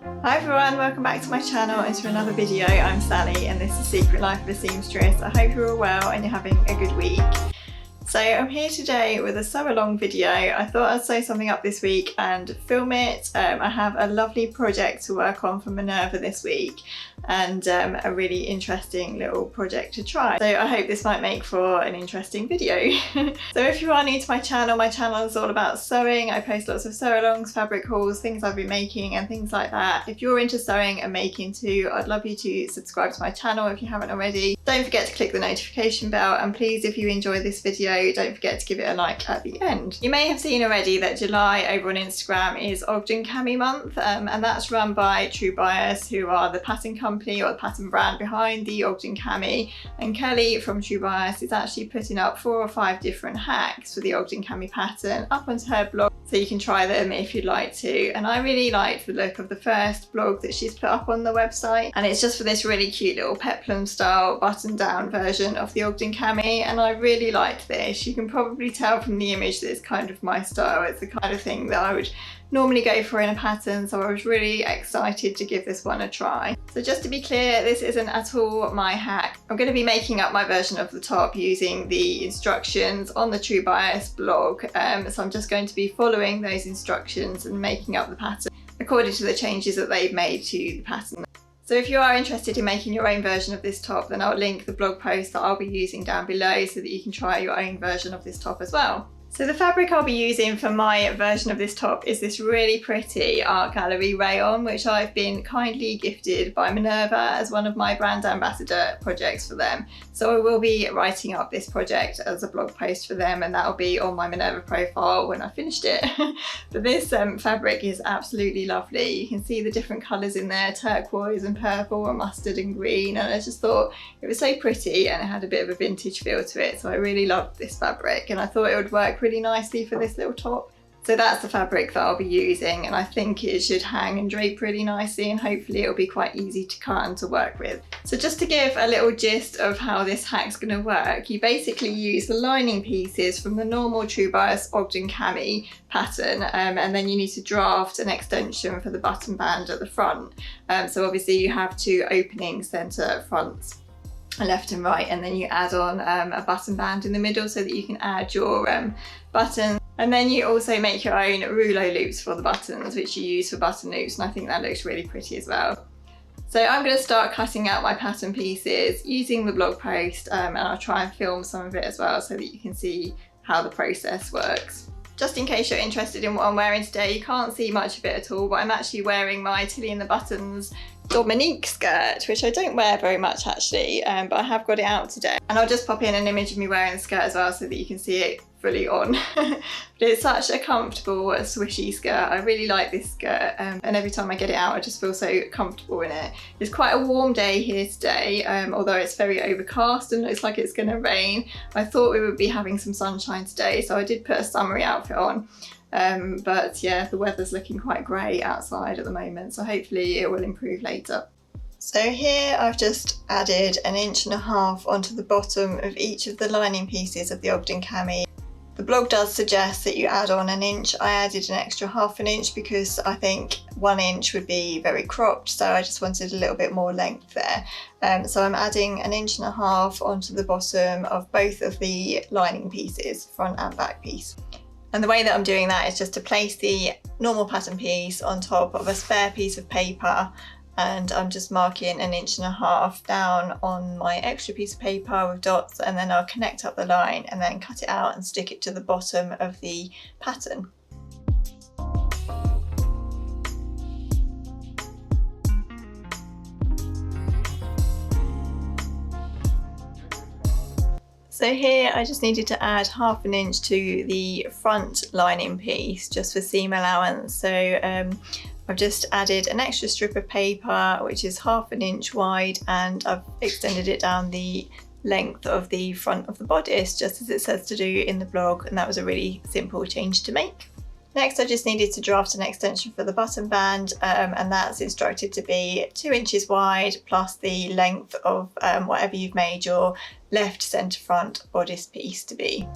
Hi everyone, welcome back to my channel and to another video. I'm Sally and this is Secret Life of a Seamstress. I hope you're all well and you're having a good week. So I'm here today with a sew along video. I thought I'd sew something up this week and film it. I have a lovely project to work on for Minerva this week and a really interesting little project to try. So I hope this might make for an interesting video. So if you are new to my channel is all about sewing. I post lots of sew alongs, fabric hauls, things I've been making and things like that. If you're into sewing and making too, I'd love you to subscribe to my channel if you haven't already. Don't forget to click the notification bell, and please, if you enjoy this video, don't forget to give it a like at the end. You may have seen already that July over on Instagram is Ogden Cami month, and that's run by True Bias, who are the pattern company or the pattern brand behind the Ogden Cami. And Kelly from True Bias is actually putting up 4 or 5 different hacks for the Ogden Cami pattern up onto her blog, so you can try them if you'd like to. And I really liked the look of the first blog that she's put up on the website, and it's just for this really cute little peplum style button down version of the Ogden Cami, and I really liked this. You can probably tell from the image that it's kind of my style. It's the kind of thing that I would normally go for in a pattern, so I was really excited to give this one a try. So just to be clear, this isn't at all my hack. I'm going to be making up my version of the top using the instructions on the True Bias blog, so I'm just going to be following those instructions and making up the pattern according to the changes that they've made to the pattern. So if you are interested in making your own version of this top, then I'll link the blog post that I'll be using down below so that you can try your own version of this top as well. So the fabric I'll be using for my version of this top is this really pretty art gallery rayon, which I've been kindly gifted by Minerva as one of my brand ambassador projects for them. So I will be writing up this project as a blog post for them, and that'll be on my Minerva profile when I finished it. But this fabric is absolutely lovely. You can see the different colours in there, turquoise and purple and mustard and green, and I just thought it was so pretty and it had a bit of a vintage feel to it. So I really loved this fabric and I thought it would work really nicely for this little top. So that's the fabric that I'll be using, and I think it should hang and drape really nicely, and hopefully it'll be quite easy to cut and to work with. So just to give a little gist of how this hack's going to work, you basically use the lining pieces from the normal True Bias Ogden Cami pattern, and then you need to draft an extension for the button band at the front. So obviously you have 2 openings, centre, fronts, left and right, and then you add on a button band in the middle so that you can add your buttons. And then you also make your own rouleau loops for the buttons, which you use for button loops, and I think that looks really pretty as well. So I'm going to start cutting out my pattern pieces using the blog post, and I'll try and film some of it as well so that you can see how the process works. Just in case you're interested in what I'm wearing today, you can't see much of it at all, but I'm actually wearing my Tilly and the Buttons Dominique skirt, which I don't wear very much actually, but I have got it out today. And I'll just pop in an image of me wearing the skirt as well so that you can see it fully on. But it's such a comfortable, swishy skirt. I really like this skirt, and every time I get it out I just feel so comfortable in it. It's quite a warm day here today, although it's very overcast and looks like it's going to rain. I thought we would be having some sunshine today, so I did put a summery outfit on. But yeah, the weather's looking quite grey outside at the moment, so hopefully it will improve later. So here I've just added 1.5 inches onto the bottom of each of the lining pieces of the Ogden Cami. The blog does suggest that you add on 1 inch. I added an extra 1/2 inch because I think 1 inch would be very cropped, so I just wanted a little bit more length there. So I'm adding 1.5 inches onto the bottom of both of the lining pieces, front and back piece. And the way that I'm doing that is just to place the normal pattern piece on top of a spare piece of paper, and I'm just marking 1.5 inches down on my extra piece of paper with dots, and then I'll connect up the line and then cut it out and stick it to the bottom of the pattern. So here I just needed to add 1/2 inch to the front lining piece just for seam allowance. So I've just added an extra strip of paper which is 1/2 inch wide, and I've extended it down the length of the front of the bodice just as it says to do in the blog, and that was a really simple change to make. Next I just needed to draft an extension for the button band, and that's instructed to be 2 inches wide plus the length of whatever you've made your left centre front bodice piece to be.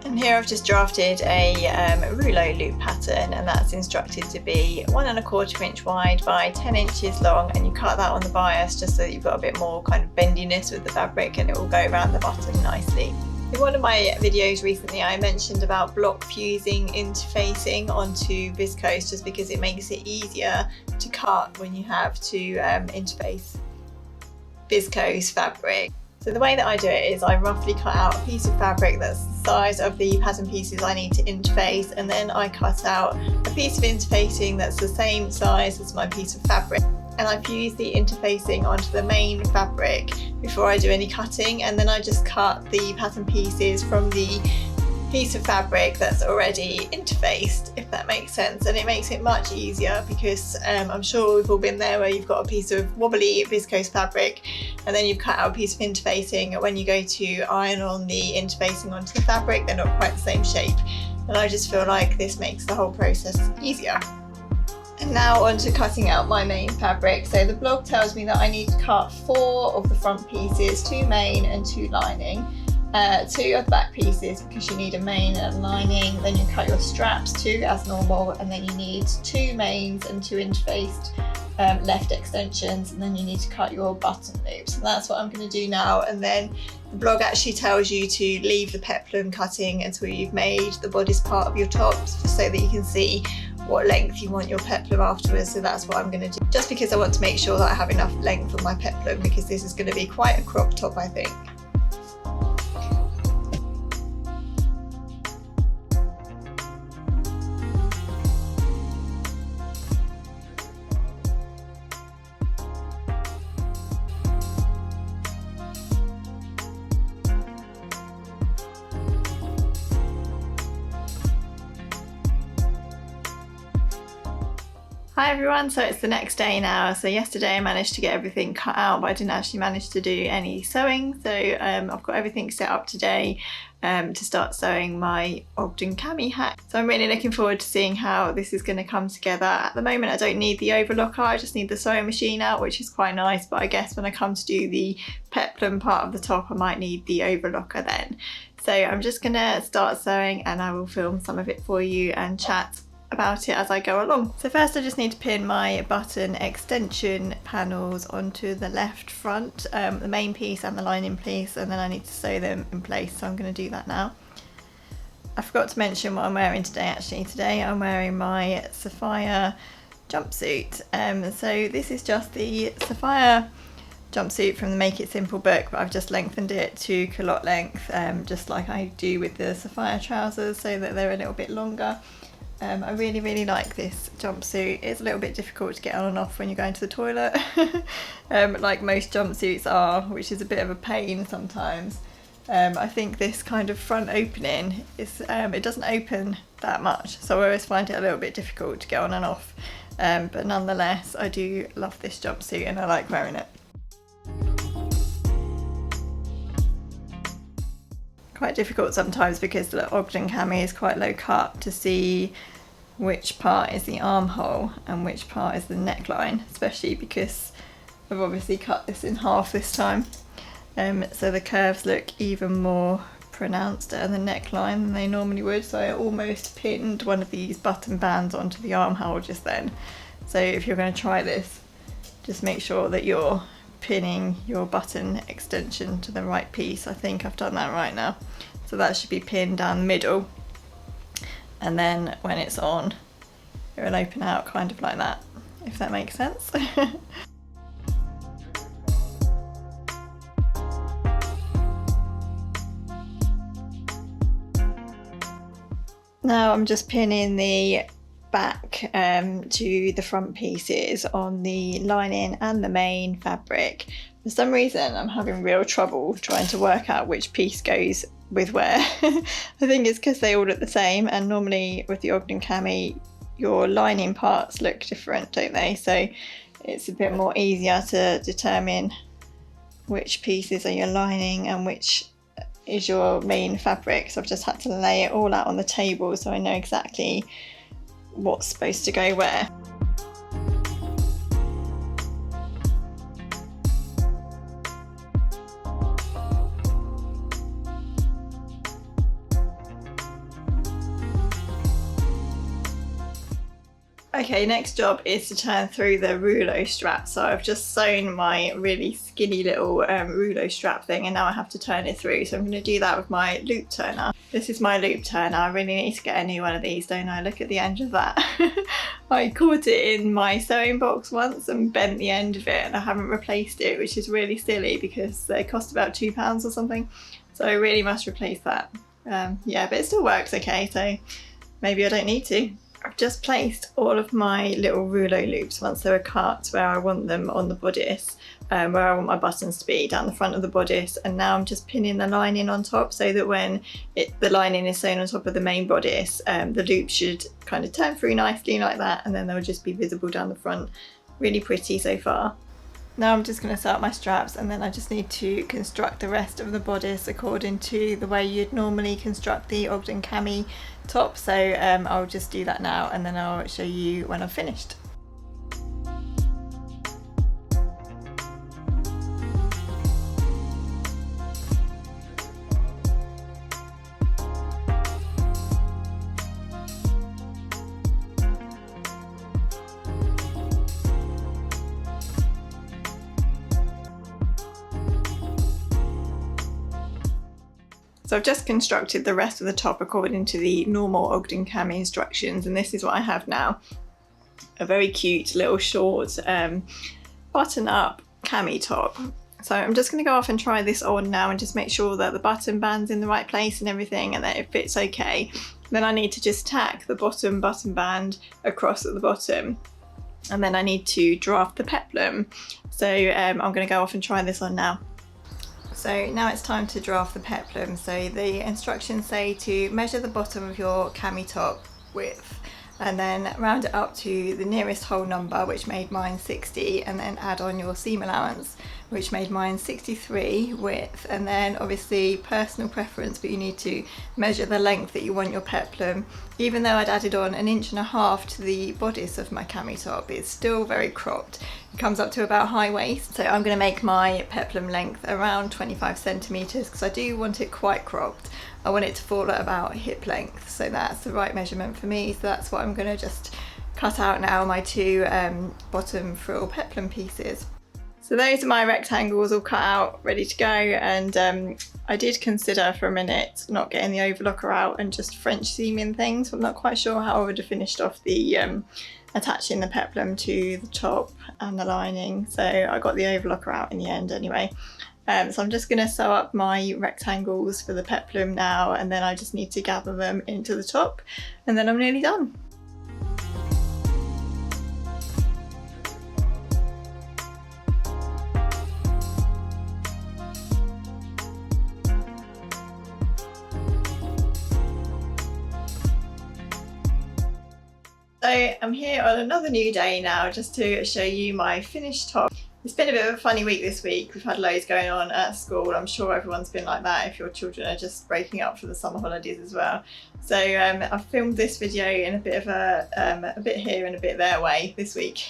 And And here I've just drafted a rouleau loop pattern, and that's instructed to be 1¼ inch wide by 10 inches long, and you cut that on the bias just so that you've got a bit more kind of bendiness with the fabric and it will go around the bottom nicely. In one of my videos recently I mentioned about block fusing interfacing onto viscose just because it makes it easier to cut when you have to interface viscose fabric. So the way that I do it is I roughly cut out a piece of fabric that's the size of the pattern pieces I need to interface, and then I cut out a piece of interfacing that's the same size as my piece of fabric. And I fuse the interfacing onto the main fabric before I do any cutting, and then I just cut the pattern pieces from the piece of fabric that's already interfaced, if that makes sense. And it makes it much easier because I'm sure we've all been there where you've got a piece of wobbly viscose fabric and then you've cut out a piece of interfacing, and when you go to iron on the interfacing onto the fabric they're not quite the same shape, and I just feel like this makes the whole process easier. And now on to cutting out my main fabric. So the blog tells me that I need to cut 4 of the front pieces, 2 main and 2 lining. 2 of the back pieces because you need a main and a lining, then you cut your straps 2 as normal, and then you need 2 mains and 2 interfaced left extensions, and then you need to cut your button loops. And that's what I'm going to do now, and then the blog actually tells you to leave the peplum cutting until you've made the bodice part of your tops so that you can see what length you want your peplum afterwards. So that's what I'm going to do, just because I want to make sure that I have enough length on my peplum, because this is going to be quite a crop top I think. Hi everyone, so it's the next day now. So yesterday I managed to get everything cut out, but I didn't actually manage to do any sewing. So I've got everything set up today to start sewing my Ogden Cami hat. So I'm really looking forward to seeing how this is going to come together. At the moment I don't need the overlocker, I just need the sewing machine out, which is quite nice, but I guess when I come to do the peplum part of the top I might need the overlocker then. So I'm just going to start sewing and I will film some of it for you and chat about it as I go along. So first I just need to pin my button extension panels onto the left front, the main piece and the lining piece, and then I need to sew them in place, so I'm going to do that now. I forgot to mention what I'm wearing today actually. Today I'm wearing my Sapphire jumpsuit. So this is just the Sapphire jumpsuit from the Make It Simple book, but I've just lengthened it to culotte length, just like I do with the Sapphire trousers, so that they're a little bit longer. I really like this jumpsuit. It's a little bit difficult to get on and off when you're going to the toilet, like most jumpsuits are, which is a bit of a pain sometimes. I think this kind of front opening is, it doesn't open that much, so I always find it a little bit difficult to get on and off. But nonetheless, I do love this jumpsuit and I like wearing it. Quite difficult sometimes because the Ogden Cami is quite low cut to see which part is the armhole and which part is the neckline, especially because I've obviously cut this in half this time. So the curves look even more pronounced at the neckline than they normally would, so I almost pinned one of these button bands onto the armhole just then. So if you're going to try this, just make sure that you're pinning your button extension to the right piece. I think I've done that right now. So that should be pinned down the middle, and then when it's on it will open out kind of like that, if that makes sense. Now I'm just pinning the back to the front pieces on the lining and the main fabric. For some reason I'm having real trouble trying to work out which piece goes with where. I think it's because they all look the same, and normally with the Ogden Cami your lining parts look different, don't they? So it's a bit more easier to determine which pieces are your lining and which is your main fabric. So I've just had to lay it all out on the table so I know exactly what's supposed to go where. Okay, next job is to turn through the rouleau strap. So I've just sewn my really skinny little rouleau strap thing, and now I have to turn it through. So I'm going to do that with my loop turner. This is my loop turner. I really need to get a new one of these, don't I? Look at the end of that. I caught it in my sewing box once and bent the end of it, and I haven't replaced it, which is really silly because they cost about £2 or something. So I really must replace that. Yeah, but it still works okay, so maybe I don't need to. I've just placed all of my little rouleau loops once they were cut where I want them on the bodice, where I want my buttons to be down the front of the bodice, and now I'm just pinning the lining on top so that when the lining is sewn on top of the main bodice, the loop should kind of turn through nicely like that, and then they'll just be visible down the front. Really pretty so far. Now I'm just going to sew up my straps, and then I just need to construct the rest of the bodice according to the way you'd normally construct the Ogden Cami top. So I'll just do that now, and then I'll show you when I've finished. So I've just constructed the rest of the top according to the normal Ogden Cami instructions, and this is what I have now. A very cute little short button-up cami top. So I'm just going to go off and try this on now and just make sure that the button band's in the right place and everything, and that it fits okay. Then I need to just tack the bottom button band across at the bottom, and then I need to draft the peplum. So I'm going to go off and try this on now. So now it's time to draft the peplum. So the instructions say to measure the bottom of your cami top width, and then round it up to the nearest whole number, which made mine 60, and then add on your seam allowance, which made mine 63 width, and then obviously personal preference, but you need to measure the length that you want your peplum. Even though I'd added on 1.5 inches to the bodice of my cami top, it's still very cropped. It comes up to about high waist, so I'm going to make my peplum length around 25 centimeters because I do want it quite cropped. I want it to fall at about hip length, so that's the right measurement for me. So that's what I'm going to just cut out now, my two bottom frill peplum pieces. So those are my rectangles all cut out, ready to go, and I did consider for a minute not getting the overlocker out and just French seaming things. I'm not quite sure how I would have finished off the attaching the peplum to the top and the lining, so I got the overlocker out in the end anyway. So I'm just going to sew up my rectangles for the peplum now, and then I just need to gather them into the top, and then I'm nearly done. So I'm here on another new day now just to show you my finished top. It's been a bit of a funny week this week. We've had loads going on at school. I'm sure everyone's been like that if your children are just breaking up for the summer holidays as well. So I've filmed this video in a bit of a bit here and a bit there way this week.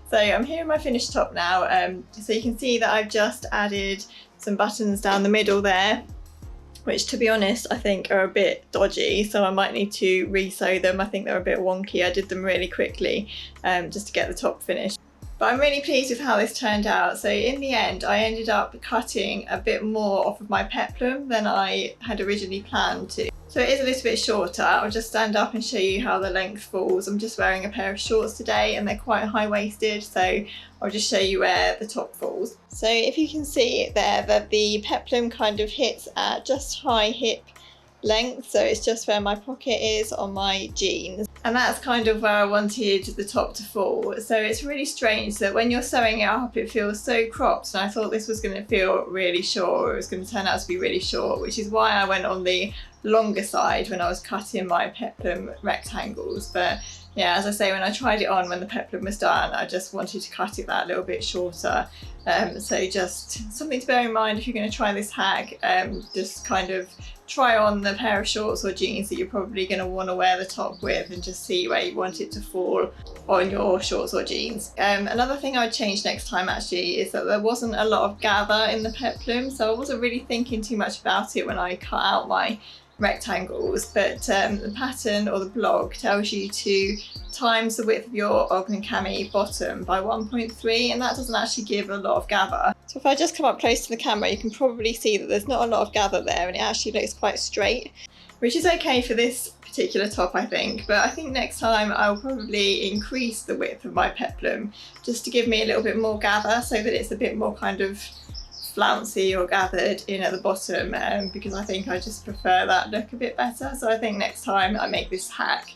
So I'm here in my finished top now. So you can see that I've just added some buttons down the middle there, which to be honest I think are a bit dodgy, so I might need to re-sew them. I think they're a bit wonky. I did them really quickly just to get the top finished. But I'm really pleased with how this turned out. So in the end I ended up cutting a bit more off of my peplum than I had originally planned to. So it is a little bit shorter. I'll just stand up and show you how the length falls. I'm just wearing a pair of shorts today and they're quite high-waisted, so I'll just show you where the top falls. So if you can see there that the peplum kind of hits at just high hip length, so it's just where my pocket is on my jeans, and that's kind of where I wanted the top to fall. So it's really strange that when you're sewing it up it feels so cropped, and I thought this was going to feel really short, or it was going to turn out to be really short, which is why I went on the longer side when I was cutting my peplum rectangles. But yeah, as I say, when I tried it on when the peplum was done, I just wanted to cut it that little bit shorter. So just something to bear in mind if you're going to try this hack. Just kind of try on the pair of shorts or jeans that you're probably going to want to wear the top with, and just see where you want it to fall on your shorts or jeans. Another thing I'd change next time actually is that there wasn't a lot of gather in the peplum, so I wasn't really thinking too much about it when I cut out my rectangles, but the pattern or the blog tells you to times the width of your Ogden Cami bottom by 1.3, and that doesn't actually give a lot of gather. So if I just come up close to the camera, you can probably see that there's not a lot of gather there, and it actually looks quite straight, which is okay for this particular top, I think. But I think next time I'll probably increase the width of my peplum just to give me a little bit more gather, so that it's a bit more kind of flouncy or gathered in at the bottom, because I think I just prefer that look a bit better. So I think next time I make this hack,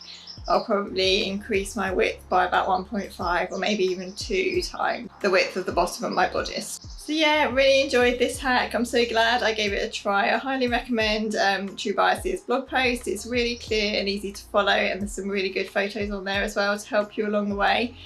I'll probably increase my width by about 1.5 or maybe even 2 times the width of the bottom of my bodice. So yeah, really enjoyed this hack. I'm so glad I gave it a try. I highly recommend True Bias's blog post. It's really clear and easy to follow, and there's some really good photos on there as well to help you along the way.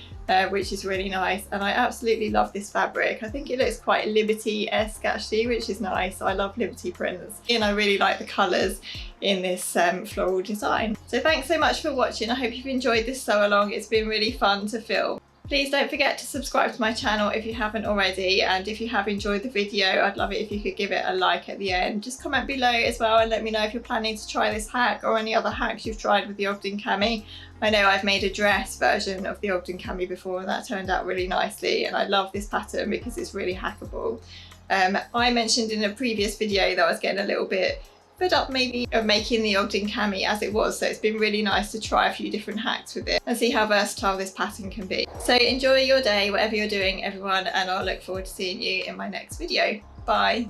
Which is really nice, and I absolutely love this fabric. I think it looks quite Liberty-esque actually, which is nice. I love Liberty prints, and I really like the colours in this floral design. So thanks so much for watching. I hope you've enjoyed this sew along. It's been really fun to film. Please don't forget to subscribe to my channel if you haven't already, and if you have enjoyed the video, I'd love it if you could give it a like at the end. Just comment below as well and let me know if you're planning to try this hack or any other hacks you've tried with the Ogden Cami. I know I've made a dress version of the Ogden Cami before, and that turned out really nicely, and I love this pattern because it's really hackable. I mentioned in a previous video that I was getting a little bit fed up maybe of making the Ogden Cami as it was, so it's been really nice to try a few different hacks with it and see how versatile this pattern can be. So enjoy your day, whatever you're doing everyone, and I'll look forward to seeing you in my next video. Bye!